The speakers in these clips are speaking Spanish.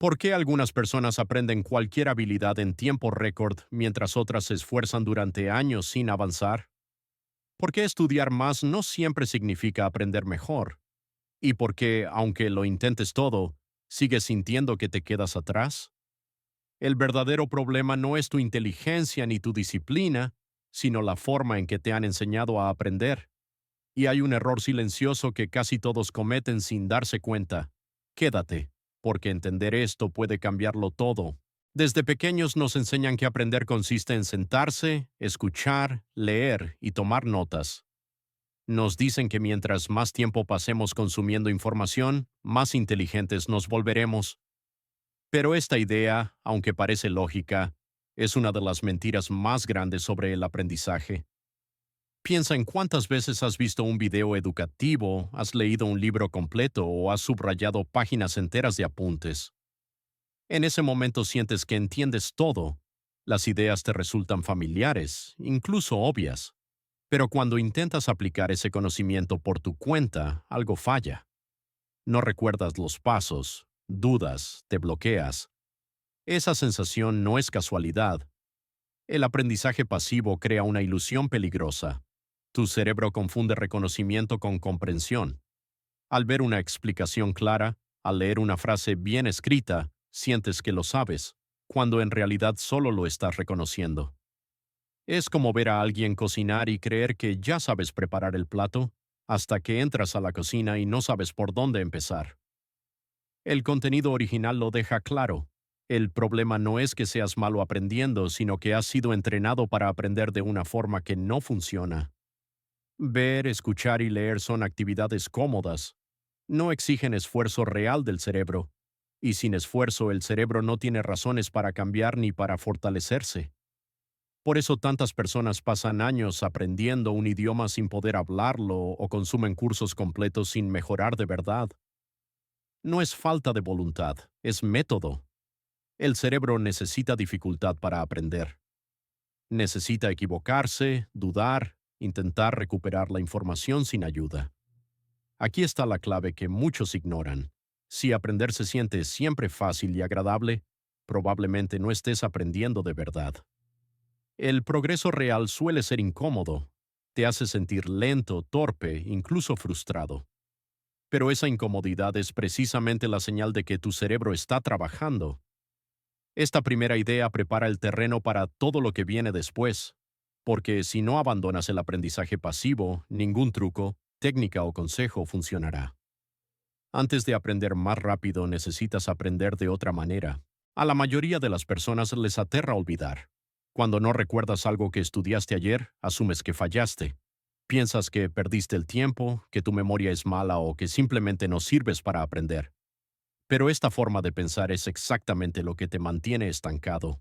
¿Por qué algunas personas aprenden cualquier habilidad en tiempo récord mientras otras se esfuerzan durante años sin avanzar? ¿Por qué estudiar más no siempre significa aprender mejor? ¿Y por qué, aunque lo intentes todo, sigues sintiendo que te quedas atrás? El verdadero problema no es tu inteligencia ni tu disciplina, sino la forma en que te han enseñado a aprender. Y hay un error silencioso que casi todos cometen sin darse cuenta. Quédate, porque entender esto puede cambiarlo todo. Desde pequeños nos enseñan que aprender consiste en sentarse, escuchar, leer y tomar notas. Nos dicen que mientras más tiempo pasemos consumiendo información, más inteligentes nos volveremos. Pero esta idea, aunque parece lógica, es una de las mentiras más grandes sobre el aprendizaje. Piensa en cuántas veces has visto un video educativo, has leído un libro completo o has subrayado páginas enteras de apuntes. En ese momento sientes que entiendes todo. Las ideas te resultan familiares, incluso obvias. Pero cuando intentas aplicar ese conocimiento por tu cuenta, algo falla. No recuerdas los pasos, dudas, te bloqueas. Esa sensación no es casualidad. El aprendizaje pasivo crea una ilusión peligrosa. Tu cerebro confunde reconocimiento con comprensión. Al ver una explicación clara, al leer una frase bien escrita, sientes que lo sabes, cuando en realidad solo lo estás reconociendo. Es como ver a alguien cocinar y creer que ya sabes preparar el plato, hasta que entras a la cocina y no sabes por dónde empezar. El contenido original lo deja claro. El problema no es que seas malo aprendiendo, sino que has sido entrenado para aprender de una forma que no funciona. Ver, escuchar y leer son actividades cómodas. No exigen esfuerzo real del cerebro. Y sin esfuerzo el cerebro no tiene razones para cambiar ni para fortalecerse. Por eso tantas personas pasan años aprendiendo un idioma sin poder hablarlo o consumen cursos completos sin mejorar de verdad. No es falta de voluntad, es método. El cerebro necesita dificultad para aprender. Necesita equivocarse, dudar, intentar recuperar la información sin ayuda. Aquí está la clave que muchos ignoran. Si aprender se siente siempre fácil y agradable, probablemente no estés aprendiendo de verdad. El progreso real suele ser incómodo. Te hace sentir lento, torpe, incluso frustrado. Pero esa incomodidad es precisamente la señal de que tu cerebro está trabajando. Esta primera idea prepara el terreno para todo lo que viene después, porque si no abandonas el aprendizaje pasivo, ningún truco, técnica o consejo funcionará. Antes de aprender más rápido necesitas aprender de otra manera. A la mayoría de las personas les aterra olvidar. Cuando no recuerdas algo que estudiaste ayer, asumes que fallaste. Piensas que perdiste el tiempo, que tu memoria es mala o que simplemente no sirves para aprender. Pero esta forma de pensar es exactamente lo que te mantiene estancado.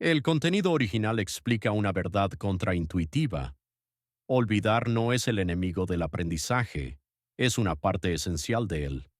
El contenido original explica una verdad contraintuitiva. Olvidar no es el enemigo del aprendizaje, es una parte esencial de él.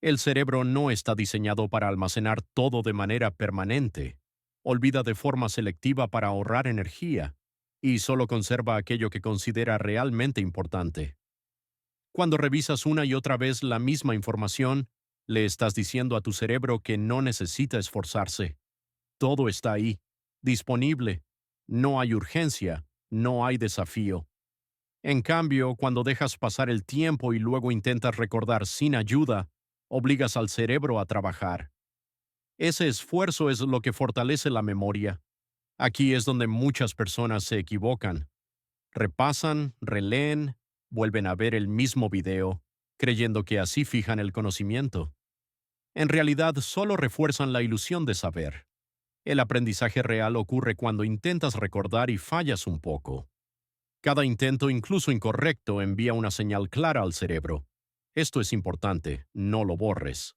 El cerebro no está diseñado para almacenar todo de manera permanente. Olvida de forma selectiva para ahorrar energía y solo conserva aquello que considera realmente importante. Cuando revisas una y otra vez la misma información, le estás diciendo a tu cerebro que no necesita esforzarse. Todo está ahí, disponible. No hay urgencia, no hay desafío. En cambio, cuando dejas pasar el tiempo y luego intentas recordar sin ayuda, obligas al cerebro a trabajar. Ese esfuerzo es lo que fortalece la memoria. Aquí es donde muchas personas se equivocan. Repasan, releen, vuelven a ver el mismo video, creyendo que así fijan el conocimiento. En realidad, solo refuerzan la ilusión de saber. El aprendizaje real ocurre cuando intentas recordar y fallas un poco. Cada intento, incluso incorrecto, envía una señal clara al cerebro. Esto es importante, no lo borres.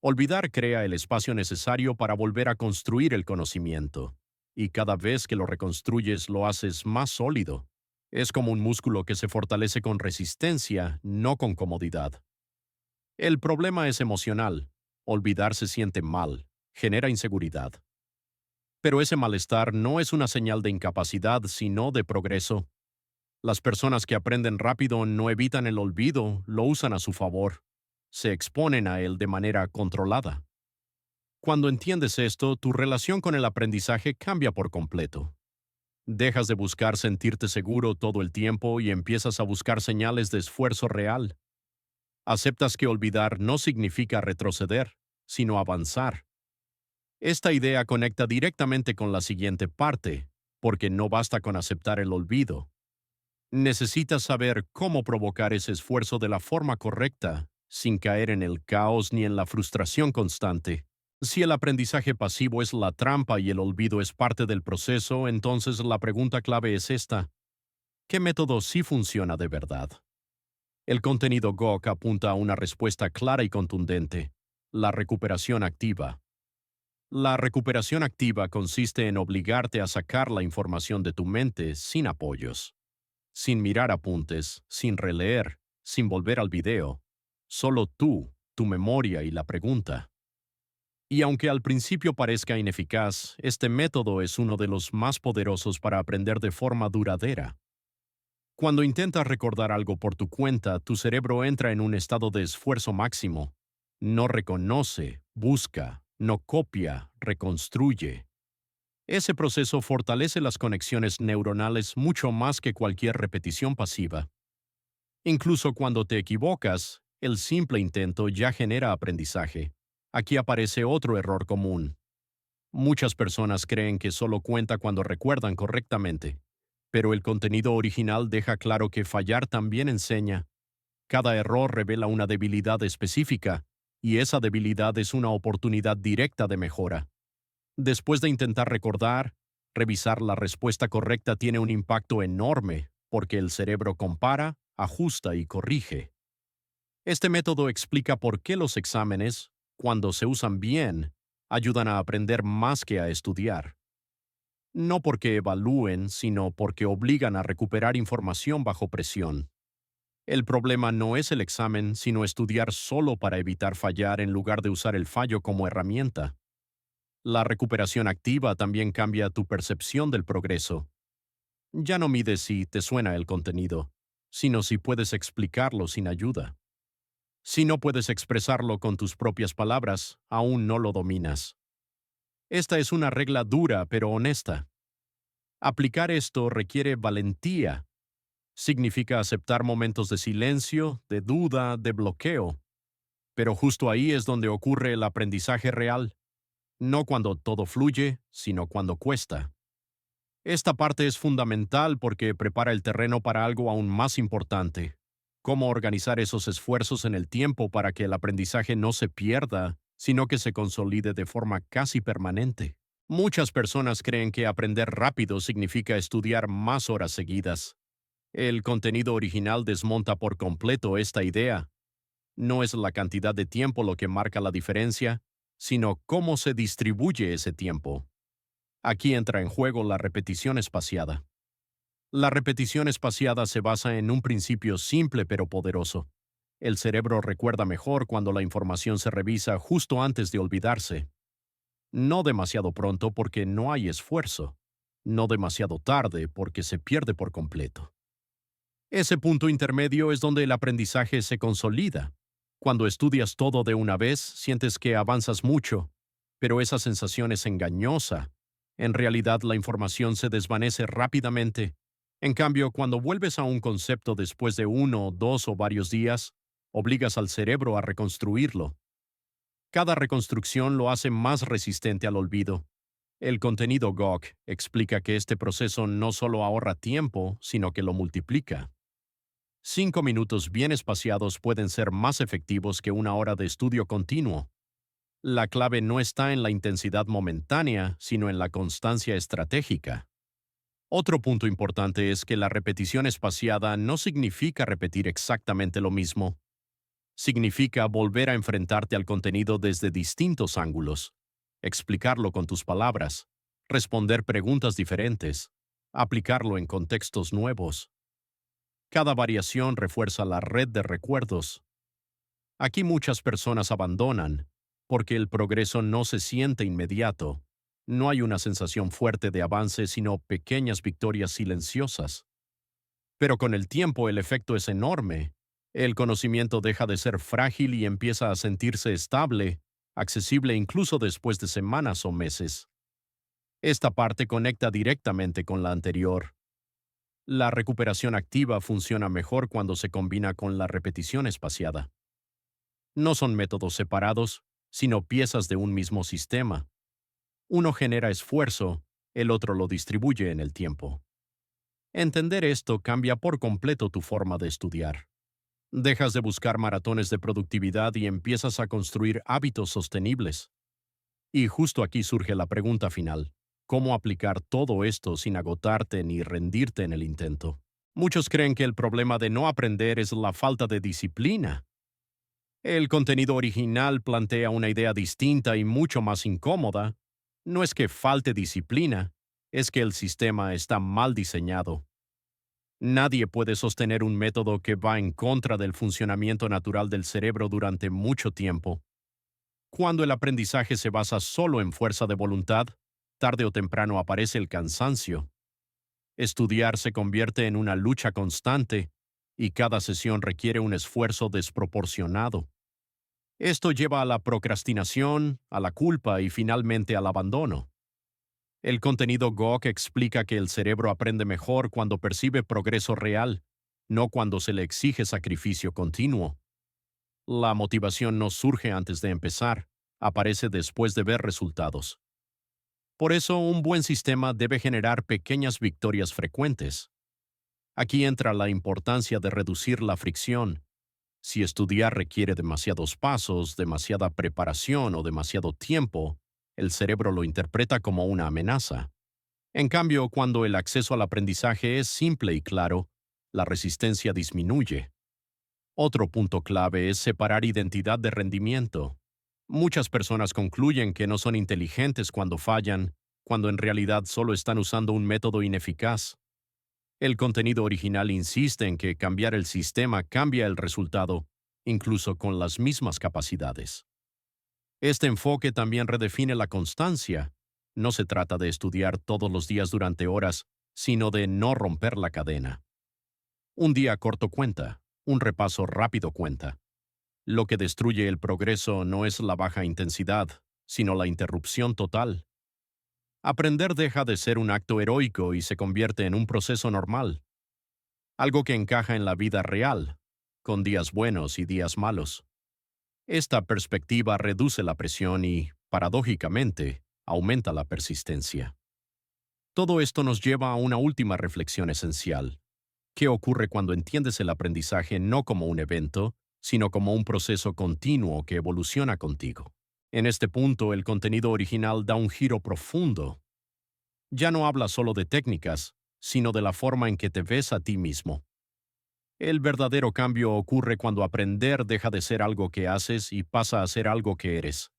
Olvidar crea el espacio necesario para volver a construir el conocimiento. Y cada vez que lo reconstruyes lo haces más sólido. Es como un músculo que se fortalece con resistencia, no con comodidad. El problema es emocional. Olvidar se siente mal, genera inseguridad. Pero ese malestar no es una señal de incapacidad, sino de progreso. Las personas que aprenden rápido no evitan el olvido, lo usan a su favor. Se exponen a él de manera controlada. Cuando entiendes esto, tu relación con el aprendizaje cambia por completo. Dejas de buscar sentirte seguro todo el tiempo y empiezas a buscar señales de esfuerzo real. Aceptas que olvidar no significa retroceder, sino avanzar. Esta idea conecta directamente con la siguiente parte, porque no basta con aceptar el olvido. Necesitas saber cómo provocar ese esfuerzo de la forma correcta, sin caer en el caos ni en la frustración constante. Si el aprendizaje pasivo es la trampa y el olvido es parte del proceso, entonces la pregunta clave es esta: ¿qué método sí funciona de verdad? El contenido GOC apunta a una respuesta clara y contundente: la recuperación activa. La recuperación activa consiste en obligarte a sacar la información de tu mente sin apoyos, sin mirar apuntes, sin releer, sin volver al video. Solo tú, tu memoria y la pregunta. Y aunque al principio parezca ineficaz, este método es uno de los más poderosos para aprender de forma duradera. Cuando intentas recordar algo por tu cuenta, tu cerebro entra en un estado de esfuerzo máximo. No reconoce, busca, no copia, reconstruye. Ese proceso fortalece las conexiones neuronales mucho más que cualquier repetición pasiva. Incluso cuando te equivocas, el simple intento ya genera aprendizaje. Aquí aparece otro error común. Muchas personas creen que solo cuenta cuando recuerdan correctamente, pero el contenido original deja claro que fallar también enseña. Cada error revela una debilidad específica, y esa debilidad es una oportunidad directa de mejora. Después de intentar recordar, revisar la respuesta correcta tiene un impacto enorme, porque el cerebro compara, ajusta y corrige. Este método explica por qué los exámenes, cuando se usan bien, ayudan a aprender más que a estudiar. No porque evalúen, sino porque obligan a recuperar información bajo presión. El problema no es el examen, sino estudiar solo para evitar fallar en lugar de usar el fallo como herramienta. La recuperación activa también cambia tu percepción del progreso. Ya no mides si te suena el contenido, sino si puedes explicarlo sin ayuda. Si no puedes expresarlo con tus propias palabras, aún no lo dominas. Esta es una regla dura pero honesta. Aplicar esto requiere valentía. Significa aceptar momentos de silencio, de duda, de bloqueo. Pero justo ahí es donde ocurre el aprendizaje real. No cuando todo fluye, sino cuando cuesta. Esta parte es fundamental porque prepara el terreno para algo aún más importante: cómo organizar esos esfuerzos en el tiempo para que el aprendizaje no se pierda, sino que se consolide de forma casi permanente. Muchas personas creen que aprender rápido significa estudiar más horas seguidas. El contenido original desmonta por completo esta idea. No es la cantidad de tiempo lo que marca la diferencia, sino cómo se distribuye ese tiempo. Aquí entra en juego la repetición espaciada. La repetición espaciada se basa en un principio simple pero poderoso. El cerebro recuerda mejor cuando la información se revisa justo antes de olvidarse. No demasiado pronto porque no hay esfuerzo. No demasiado tarde porque se pierde por completo. Ese punto intermedio es donde el aprendizaje se consolida. Cuando estudias todo de una vez, sientes que avanzas mucho, pero esa sensación es engañosa. En realidad, la información se desvanece rápidamente. En cambio, cuando vuelves a un concepto después de uno, dos o varios días, obligas al cerebro a reconstruirlo. Cada reconstrucción lo hace más resistente al olvido. El contenido GOC explica que este proceso no solo ahorra tiempo, sino que lo multiplica. 5 minutos bien espaciados pueden ser más efectivos que una hora de estudio continuo. La clave no está en la intensidad momentánea, sino en la constancia estratégica. Otro punto importante es que la repetición espaciada no significa repetir exactamente lo mismo. Significa volver a enfrentarte al contenido desde distintos ángulos, explicarlo con tus palabras, responder preguntas diferentes, aplicarlo en contextos nuevos. Cada variación refuerza la red de recuerdos. Aquí muchas personas abandonan, porque el progreso no se siente inmediato. No hay una sensación fuerte de avance, sino pequeñas victorias silenciosas. Pero con el tiempo el efecto es enorme. El conocimiento deja de ser frágil y empieza a sentirse estable, accesible incluso después de semanas o meses. Esta parte conecta directamente con la anterior. La recuperación activa funciona mejor cuando se combina con la repetición espaciada. No son métodos separados, sino piezas de un mismo sistema. Uno genera esfuerzo, el otro lo distribuye en el tiempo. Entender esto cambia por completo tu forma de estudiar. Dejas de buscar maratones de productividad y empiezas a construir hábitos sostenibles. Y justo aquí surge la pregunta final. ¿Cómo aplicar todo esto sin agotarte ni rendirte en el intento? Muchos creen que el problema de no aprender es la falta de disciplina. El contenido original plantea una idea distinta y mucho más incómoda. No es que falte disciplina, es que el sistema está mal diseñado. Nadie puede sostener un método que va en contra del funcionamiento natural del cerebro durante mucho tiempo. Cuando el aprendizaje se basa solo en fuerza de voluntad, tarde o temprano aparece el cansancio. Estudiar se convierte en una lucha constante y cada sesión requiere un esfuerzo desproporcionado. Esto lleva a la procrastinación, a la culpa y finalmente al abandono. El contenido GOG explica que el cerebro aprende mejor cuando percibe progreso real, no cuando se le exige sacrificio continuo. La motivación no surge antes de empezar, aparece después de ver resultados. Por eso, un buen sistema debe generar pequeñas victorias frecuentes. Aquí entra la importancia de reducir la fricción. Si estudiar requiere demasiados pasos, demasiada preparación o demasiado tiempo, el cerebro lo interpreta como una amenaza. En cambio, cuando el acceso al aprendizaje es simple y claro, la resistencia disminuye. Otro punto clave es separar identidad de rendimiento. Muchas personas concluyen que no son inteligentes cuando fallan, cuando en realidad solo están usando un método ineficaz. El contenido original insiste en que cambiar el sistema cambia el resultado, incluso con las mismas capacidades. Este enfoque también redefine la constancia. No se trata de estudiar todos los días durante horas, sino de no romper la cadena. Un día corto cuenta, un repaso rápido cuenta. Lo que destruye el progreso no es la baja intensidad, sino la interrupción total. Aprender deja de ser un acto heroico y se convierte en un proceso normal, algo que encaja en la vida real, con días buenos y días malos. Esta perspectiva reduce la presión y, paradójicamente, aumenta la persistencia. Todo esto nos lleva a una última reflexión esencial. ¿Qué ocurre cuando entiendes el aprendizaje no como un evento, sino como un proceso continuo que evoluciona contigo? En este punto, el contenido original da un giro profundo. Ya no habla solo de técnicas, sino de la forma en que te ves a ti mismo. El verdadero cambio ocurre cuando aprender deja de ser algo que haces y pasa a ser algo que eres.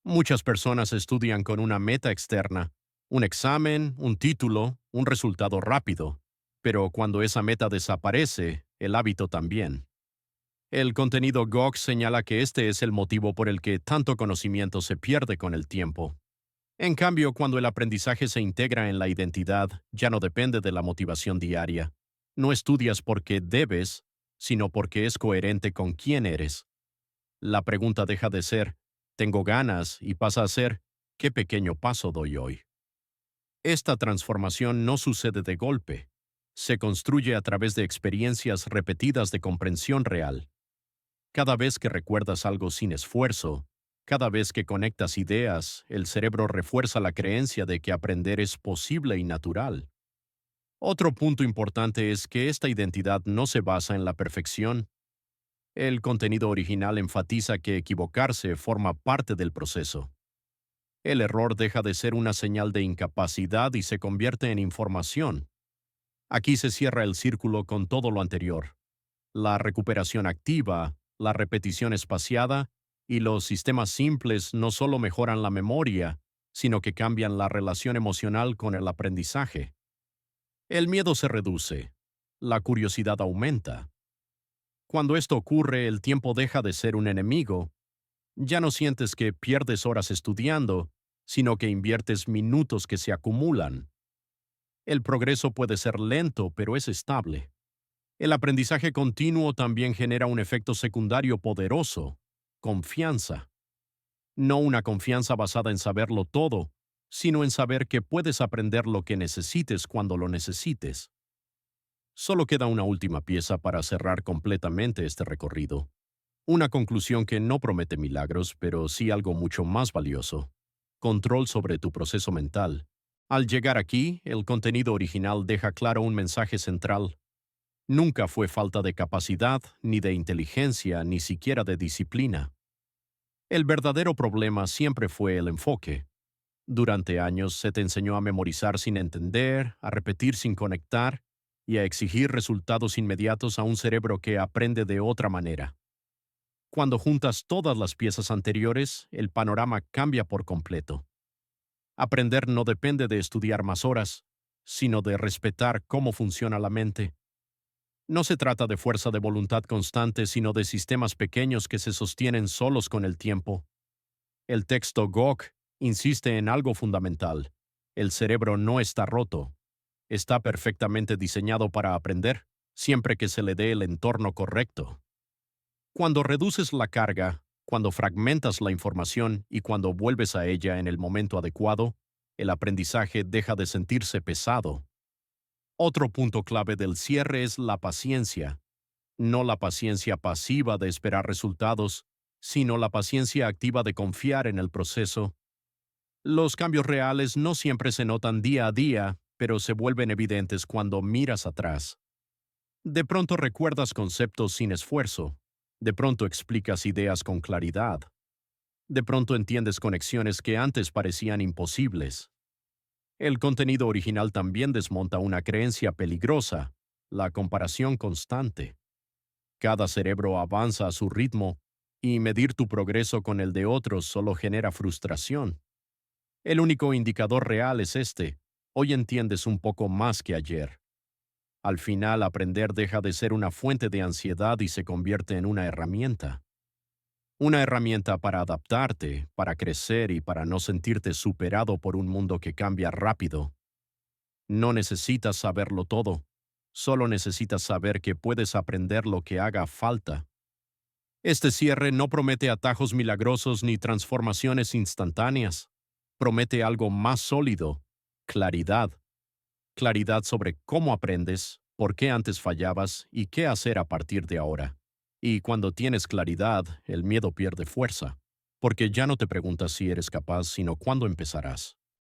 Muchas personas estudian con una meta externa, un examen, un título, un resultado rápido, pero cuando esa meta desaparece, el hábito también. El contenido GOG señala que este es el motivo por el que tanto conocimiento se pierde con el tiempo. En cambio, cuando el aprendizaje se integra en la identidad, ya no depende de la motivación diaria. No estudias porque debes, sino porque es coherente con quién eres. La pregunta deja de ser, ¿tengo ganas?, y pasa a ser, ¿qué pequeño paso doy hoy? Esta transformación no sucede de golpe. Se construye a través de experiencias repetidas de comprensión real. Cada vez que recuerdas algo sin esfuerzo, cada vez que conectas ideas, el cerebro refuerza la creencia de que aprender es posible y natural. Otro punto importante es que esta identidad no se basa en la perfección. El contenido original enfatiza que equivocarse forma parte del proceso. El error deja de ser una señal de incapacidad y se convierte en información. Aquí se cierra el círculo con todo lo anterior. La recuperación activa, la repetición espaciada y los sistemas simples no solo mejoran la memoria, sino que cambian la relación emocional con el aprendizaje. El miedo se reduce, la curiosidad aumenta. Cuando esto ocurre, el tiempo deja de ser un enemigo. Ya no sientes que pierdes horas estudiando, sino que inviertes minutos que se acumulan. El progreso puede ser lento, pero es estable. El aprendizaje continuo también genera un efecto secundario poderoso: confianza. No una confianza basada en saberlo todo, sino en saber que puedes aprender lo que necesites cuando lo necesites. Solo queda una última pieza para cerrar completamente este recorrido. Una conclusión que no promete milagros, pero sí algo mucho más valioso. Control sobre tu proceso mental. Al llegar aquí, el contenido original deja claro un mensaje central. Nunca fue falta de capacidad, ni de inteligencia, ni siquiera de disciplina. El verdadero problema siempre fue el enfoque. Durante años se te enseñó a memorizar sin entender, a repetir sin conectar y a exigir resultados inmediatos a un cerebro que aprende de otra manera. Cuando juntas todas las piezas anteriores, el panorama cambia por completo. Aprender no depende de estudiar más horas, sino de respetar cómo funciona la mente. No se trata de fuerza de voluntad constante, sino de sistemas pequeños que se sostienen solos con el tiempo. El texto GOG insiste en algo fundamental. El cerebro no está roto. Está perfectamente diseñado para aprender, siempre que se le dé el entorno correcto. Cuando reduces la carga, cuando fragmentas la información y cuando vuelves a ella en el momento adecuado, el aprendizaje deja de sentirse pesado. Otro punto clave del cierre es la paciencia. No la paciencia pasiva de esperar resultados, sino la paciencia activa de confiar en el proceso. Los cambios reales no siempre se notan día a día, pero se vuelven evidentes cuando miras atrás. De pronto recuerdas conceptos sin esfuerzo. De pronto explicas ideas con claridad. De pronto entiendes conexiones que antes parecían imposibles. El contenido original también desmonta una creencia peligrosa, la comparación constante. Cada cerebro avanza a su ritmo, y medir tu progreso con el de otros solo genera frustración. El único indicador real es este. Hoy entiendes un poco más que ayer. Al final, aprender deja de ser una fuente de ansiedad y se convierte en una herramienta. Una herramienta para adaptarte, para crecer y para no sentirte superado por un mundo que cambia rápido. No necesitas saberlo todo, solo necesitas saber que puedes aprender lo que haga falta. Este cierre no promete atajos milagrosos ni transformaciones instantáneas. Promete algo más sólido: claridad. Claridad sobre cómo aprendes, por qué antes fallabas y qué hacer a partir de ahora. Y cuando tienes claridad, el miedo pierde fuerza, porque ya no te preguntas si eres capaz, sino cuándo empezarás.